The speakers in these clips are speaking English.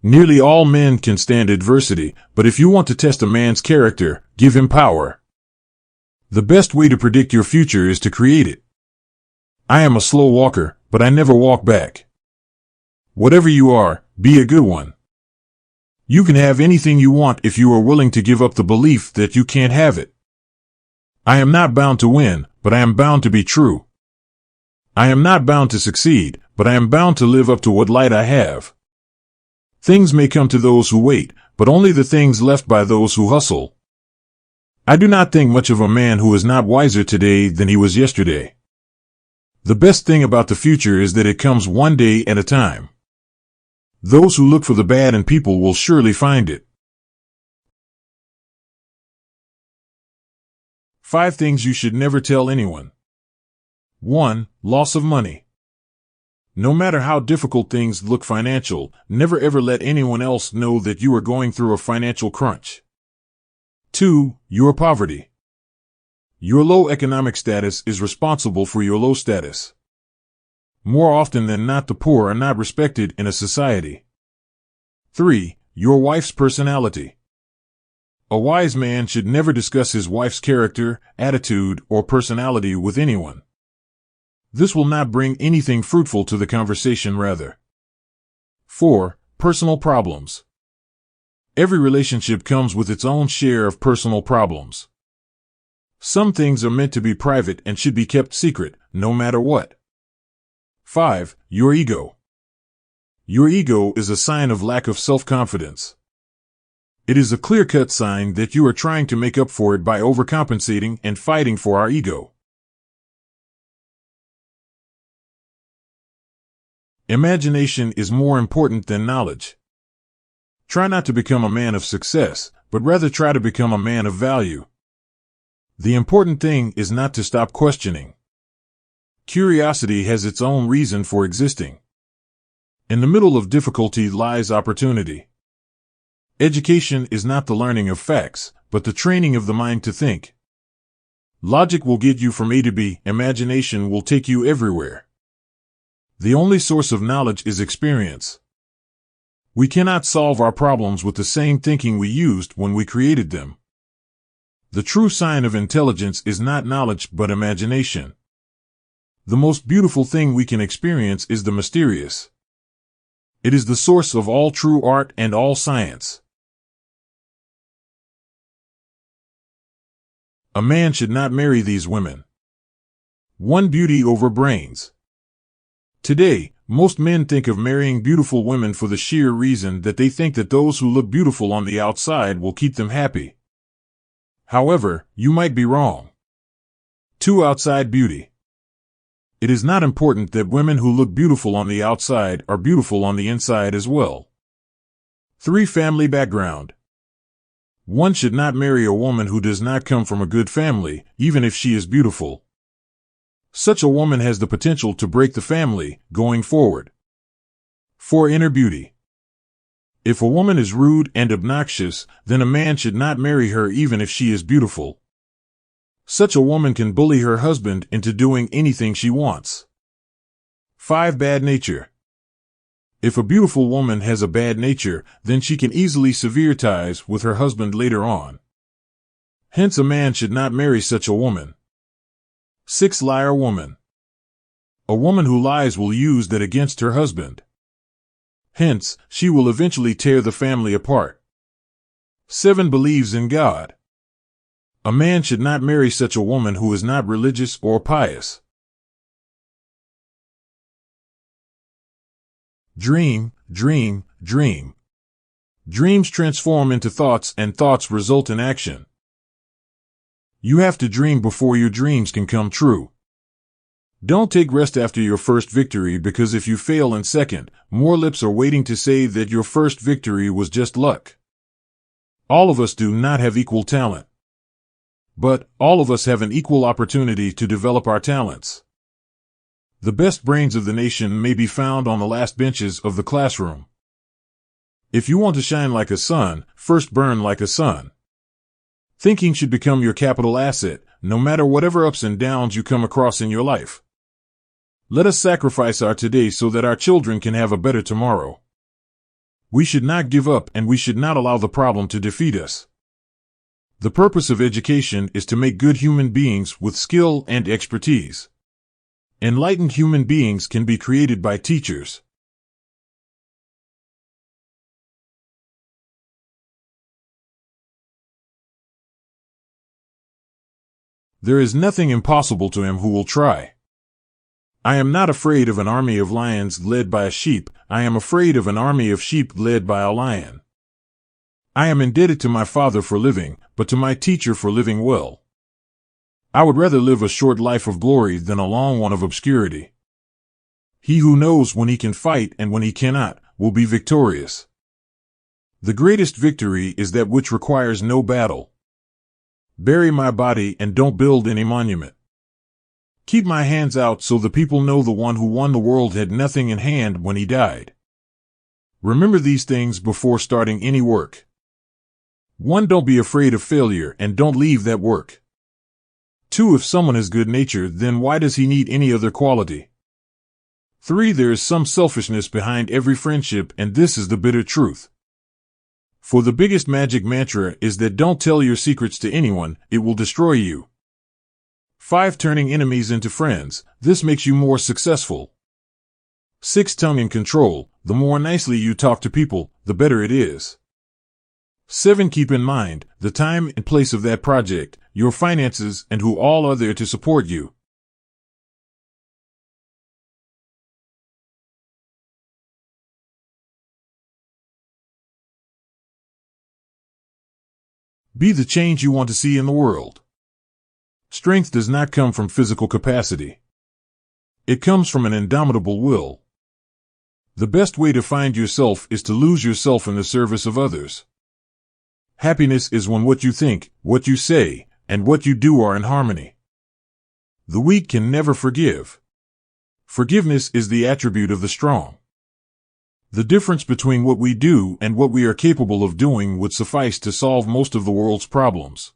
Nearly all men can stand adversity, but if you want to test a man's character, give him power. The best way to predict your future is to create it. I am a slow walker, but I never walk back. Whatever you are, be a good one. You can have anything you want if you are willing to give up the belief that you can't have it. I am not bound to win, but I am bound to be true. I am not bound to succeed, but I am bound to live up to what light I have. Things may come to those who wait, but only the things left by those who hustle. I do not think much of a man who is not wiser today than he was yesterday. The best thing about the future is that it comes one day at a time. Those who look for the bad in people will surely find it. 5 things you should never tell anyone. 1. Loss of money. No matter how difficult things look financial, never ever let anyone else know that you are going through a financial crunch. 2. Your poverty. Your low economic status is responsible for your low status. More often than not, the poor are not respected in a society. 3. Your wife's personality. A wise man should never discuss his wife's character, attitude, or personality with anyone. This will not bring anything fruitful to the conversation, rather. 4. Personal problems. Every relationship comes with its own share of personal problems. Some things are meant to be private and should be kept secret, no matter what. 5. Your ego. Your ego is a sign of lack of self-confidence. It is a clear-cut sign that you are trying to make up for it by overcompensating and fighting for our ego. Imagination is more important than knowledge. Try not to become a man of success, but rather try to become a man of value. The important thing is not to stop questioning. Curiosity has its own reason for existing. In the middle of difficulty lies opportunity. Education is not the learning of facts, but the training of the mind to think. Logic will get you from A to B, imagination will take you everywhere. The only source of knowledge is experience. We cannot solve our problems with the same thinking we used when we created them. The true sign of intelligence is not knowledge but imagination. The most beautiful thing we can experience is the mysterious. It is the source of all true art and all science. A man should not marry these women. 1. Beauty over brains. Today, most men think of marrying beautiful women for the sheer reason that they think that those who look beautiful on the outside will keep them happy. However, you might be wrong. 2. Outside beauty. It is not important that women who look beautiful on the outside are beautiful on the inside as well. 3. Family background. One should not marry a woman who does not come from a good family, even if she is beautiful. Such a woman has the potential to break the family, going forward. 4. Inner beauty. If a woman is rude and obnoxious, then a man should not marry her even if she is beautiful. Such a woman can bully her husband into doing anything she wants. 5. Bad nature. If a beautiful woman has a bad nature, then she can easily sever ties with her husband later on. Hence a man should not marry such a woman. 6. Liar woman. A woman who lies will use that against her husband. Hence, she will eventually tear the family apart. 7. Believes in God. A man should not marry such a woman who is not religious or pious. Dream, dream, dream. Dreams transform into thoughts and thoughts result in action. You have to dream before your dreams can come true. Don't take rest after your first victory, because if you fail in second, more lips are waiting to say that your first victory was just luck. All of us do not have equal talent. But all of us have an equal opportunity to develop our talents. The best brains of the nation may be found on the last benches of the classroom. If you want to shine like a sun, first burn like a sun. Thinking should become your capital asset, no matter whatever ups and downs you come across in your life. Let us sacrifice our today so that our children can have a better tomorrow. We should not give up, and we should not allow the problem to defeat us. The purpose of education is to make good human beings with skill and expertise. Enlightened human beings can be created by teachers. There is nothing impossible to him who will try. I am not afraid of an army of lions led by a sheep. I am afraid of an army of sheep led by a lion. I am indebted to my father for living, but to my teacher for living well. I would rather live a short life of glory than a long one of obscurity. He who knows when he can fight and when he cannot will be victorious. The greatest victory is that which requires no battle. Bury my body and don't build any monument. Keep my hands out so the people know the one who won the world had nothing in hand when he died. Remember these things before starting any work. 1. Don't be afraid of failure and don't leave that work. 2. If someone is good-natured, then why does he need any other quality? 3. There is some selfishness behind every friendship, and this is the bitter truth. For the biggest magic mantra is that don't tell your secrets to anyone, it will destroy you. 5. Turning enemies into friends, this makes you more successful. 6. Tongue in control, the more nicely you talk to people, the better it is. 7. Keep in mind the time and place of that project, your finances, and who all are there to support you. Be the change you want to see in the world. Strength does not come from physical capacity. It comes from an indomitable will. The best way to find yourself is to lose yourself in the service of others. Happiness is when what you think, what you say, and what you do are in harmony. The weak can never forgive. Forgiveness is the attribute of the strong. The difference between what we do and what we are capable of doing would suffice to solve most of the world's problems.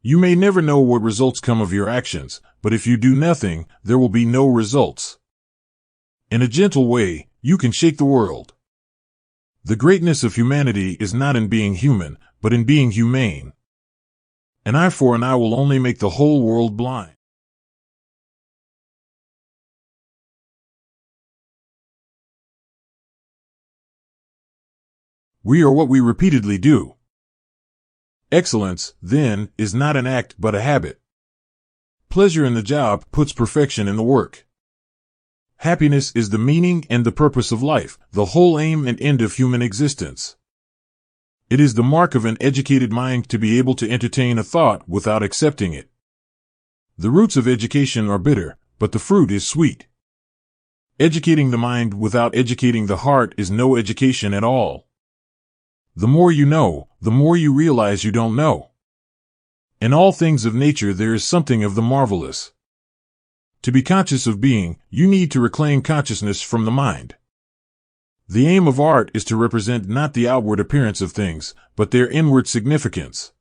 You may never know what results come of your actions, but if you do nothing, there will be no results. In a gentle way, you can shake the world. The greatness of humanity is not in being human, but in being humane. An eye for an eye will only make the whole world blind. We are what we repeatedly do. Excellence, then, is not an act but a habit. Pleasure in the job puts perfection in the work. Happiness is the meaning and the purpose of life, the whole aim and end of human existence. It is the mark of an educated mind to be able to entertain a thought without accepting it. The roots of education are bitter, but the fruit is sweet. Educating the mind without educating the heart is no education at all. The more you know, the more you realize you don't know. In all things of nature there is something of the marvelous. To be conscious of being, you need to reclaim consciousness from the mind. The aim of art is to represent not the outward appearance of things, but their inward significance.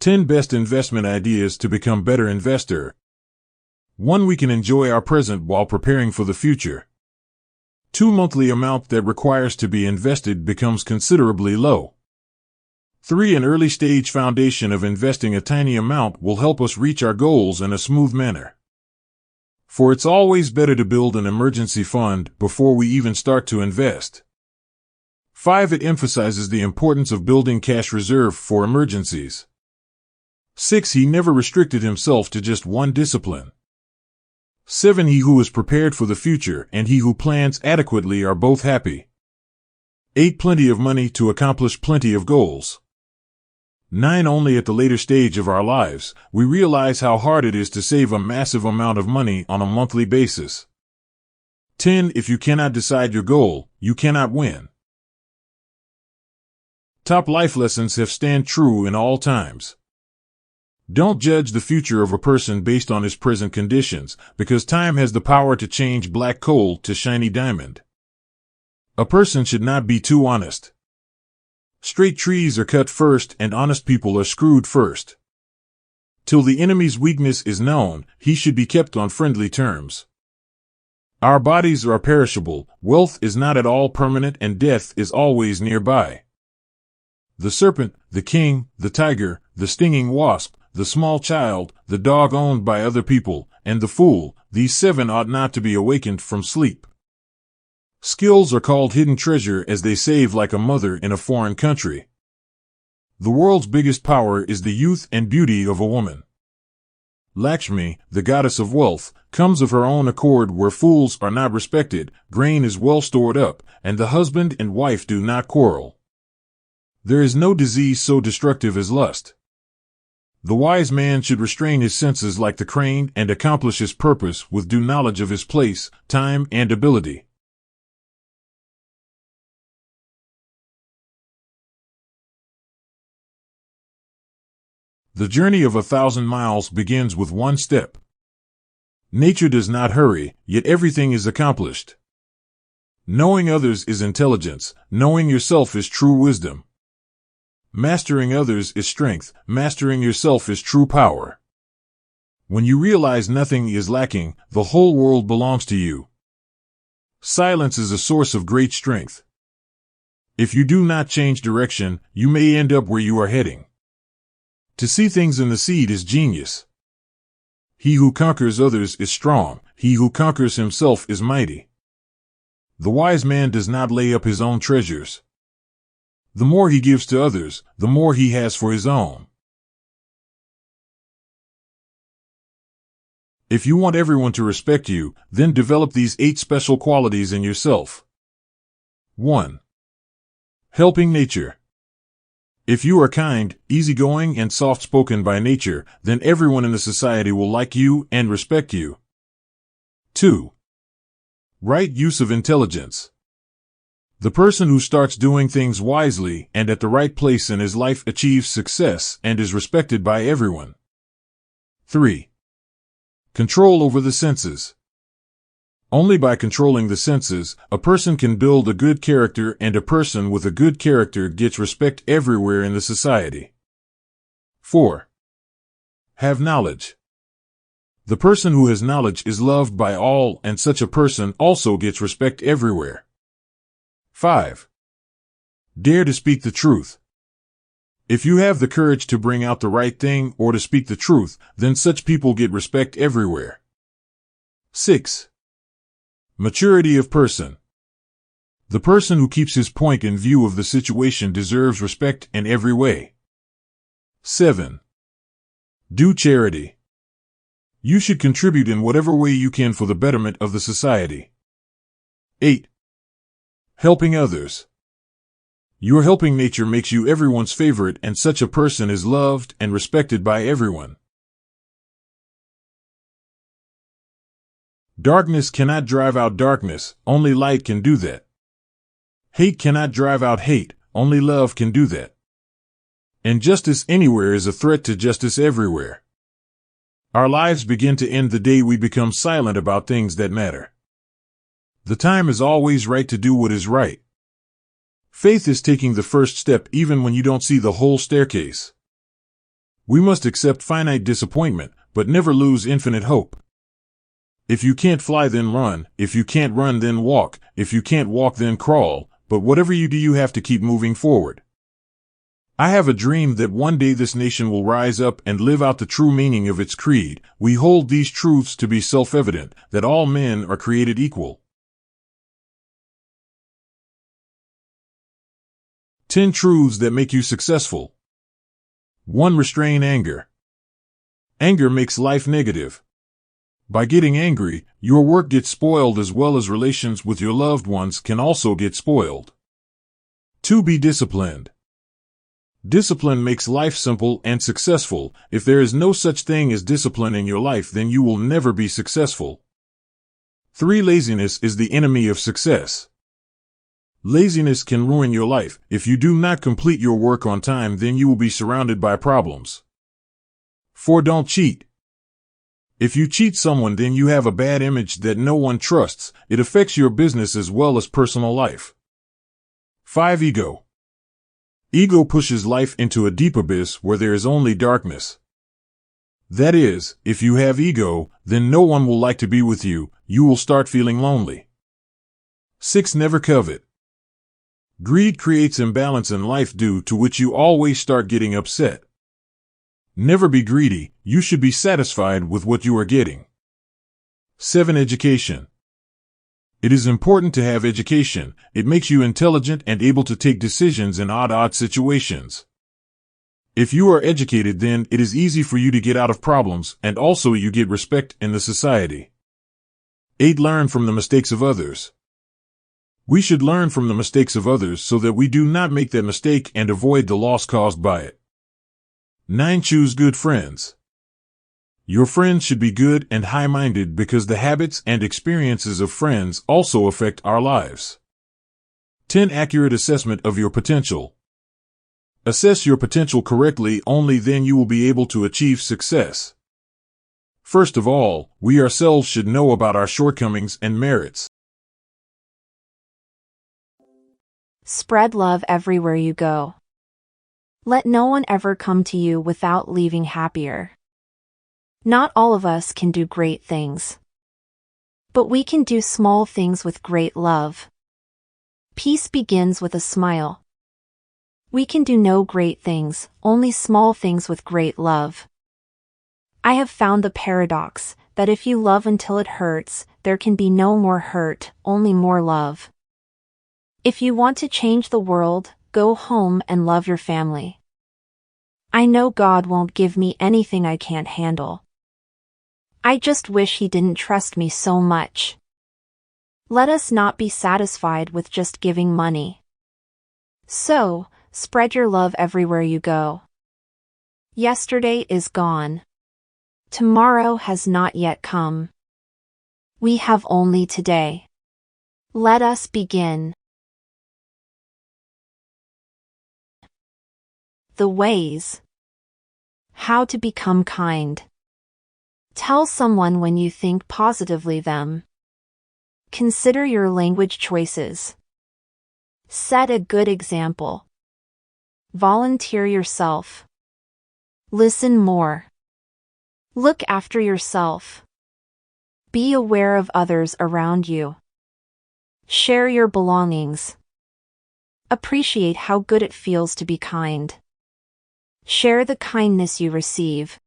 10 Best Investment Ideas to Become Better Investor. 1. We can enjoy our present while preparing for the future. 2. Monthly amount that requires to be invested becomes considerably low. 3. An early stage foundation of investing a tiny amount will help us reach our goals in a smooth manner. For it's always better to build an emergency fund before we even start to invest. 5. It emphasizes the importance of building cash reserve for emergencies. 6. He never restricted himself to just one discipline. 7. He who is prepared for the future and he who plans adequately are both happy. 8. Plenty of money to accomplish plenty of goals. 9. Only at the later stage of our lives, we realize how hard it is to save a massive amount of money on a monthly basis. 10. If you cannot decide your goal, you cannot win. Top life lessons have stand true in all times. Don't judge the future of a person based on his present conditions, because time has the power to change black coal to shiny diamond. A person should not be too honest. Straight trees are cut first and honest people are screwed first. Till the enemy's weakness is known, he should be kept on friendly terms. Our bodies are perishable, wealth is not at all permanent, and death is always nearby. The serpent, the king, the tiger, the stinging wasp, the small child, the dog owned by other people, and the fool, these 7 ought not to be awakened from sleep. Skills are called hidden treasure, as they save like a mother in a foreign country. The world's biggest power is the youth and beauty of a woman. Lakshmi, the goddess of wealth, comes of her own accord where fools are not respected, grain is well stored up, and the husband and wife do not quarrel. There is no disease so destructive as lust. The wise man should restrain his senses like the crane and accomplish his purpose with due knowledge of his place, time, and ability. The journey of 1,000 miles begins with 1 step. Nature does not hurry, yet everything is accomplished. Knowing others is intelligence, knowing yourself is true wisdom. Mastering others is strength, mastering yourself is true power. When you realize nothing is lacking, the whole world belongs to you. Silence is a source of great strength. If you do not change direction, you may end up where you are heading. To see things in the seed is genius. He who conquers others is strong, he who conquers himself is mighty. The wise man does not lay up his own treasures. The more he gives to others, the more he has for his own. If you want everyone to respect you, then develop these 8 special qualities in yourself. 1. Helping nature. If you are kind, easygoing, and soft-spoken by nature, then everyone in the society will like you and respect you. 2. Right use of intelligence. The person who starts doing things wisely and at the right place in his life achieves success and is respected by everyone. 3. Control over the senses. Only by controlling the senses, a person can build a good character, and a person with a good character gets respect everywhere in the society. 4. Have knowledge. The person who has knowledge is loved by all, and such a person also gets respect everywhere. 5. Dare to speak the truth. If you have the courage to bring out the right thing or to speak the truth, then such people get respect everywhere. 6. Maturity of person. The person who keeps his point in view of the situation deserves respect in every way. 7. Do charity. You should contribute in whatever way you can for the betterment of the society. 8. Helping others. Your helping nature makes you everyone's favorite, and such a person is loved and respected by everyone. Darkness cannot drive out darkness, only light can do that. Hate cannot drive out hate, only love can do that. Injustice anywhere is a threat to justice everywhere. Our lives begin to end the day we become silent about things that matter. The time is always right to do what is right. Faith is taking the first step even when you don't see the whole staircase. We must accept finite disappointment, but never lose infinite hope. If you can't fly, then run. If you can't run, then walk. If you can't walk, then crawl. But whatever you do, you have to keep moving forward. I have a dream that one day this nation will rise up and live out the true meaning of its creed. We hold these truths to be self-evident, that all men are created equal. 10 truths that make you successful. 1. Restrain anger. Anger makes life negative. By getting angry, your work gets spoiled, as well as relations with your loved ones can also get spoiled. 2. Be disciplined. Discipline makes life simple and successful. If there is no such thing as discipline in your life, then you will never be successful. 3. Laziness is the enemy of success. Laziness can ruin your life. If you do not complete your work on time, then you will be surrounded by problems. 4. Don't cheat. If you cheat someone, then you have a bad image that no one trusts. It affects your business as well as personal life. 5. Ego. Ego pushes life into a deep abyss where there is only darkness. That is, if you have ego, then no one will like to be with you, you will start feeling lonely. 6. Never covet. Greed creates imbalance in life due to which you always start getting upset. Never be greedy, you should be satisfied with what you are getting. 7. Education. It is important to have education. It makes you intelligent and able to take decisions in odd situations. If you are educated, then it is easy for you to get out of problems, and also you get respect in the society. 8. Learn from the mistakes of others. We should learn from the mistakes of others so that we do not make that mistake and avoid the loss caused by it. 9. Choose good friends. Your friends should be good and high-minded because the habits and experiences of friends also affect our lives. 10. Accurate assessment of your potential. Assess your potential correctly, only then you will be able to achieve success. First of all, we ourselves should know about our shortcomings and merits. Spread love everywhere you go. Let no one ever come to you without leaving happier. Not all of us can do great things, but we can do small things with great love. Peace begins with a smile. We can do no great things, only small things with great love. I have found the paradox that if you love until it hurts, there can be no more hurt, only more love. If you want to change the world, go home and love your family. I know God won't give me anything I can't handle. I just wish He didn't trust me so much. Let us not be satisfied with just giving money. So, spread your love everywhere you go. Yesterday is gone. Tomorrow has not yet come. We have only today. Let us begin. The ways. How to become kind. Tell someone when you think positively them. Consider your language choices. Set a good example. Volunteer yourself. Listen more. Look after yourself. Be aware of others around you. Share your belongings. Appreciate how good it feels to be kind. Share the kindness you receive.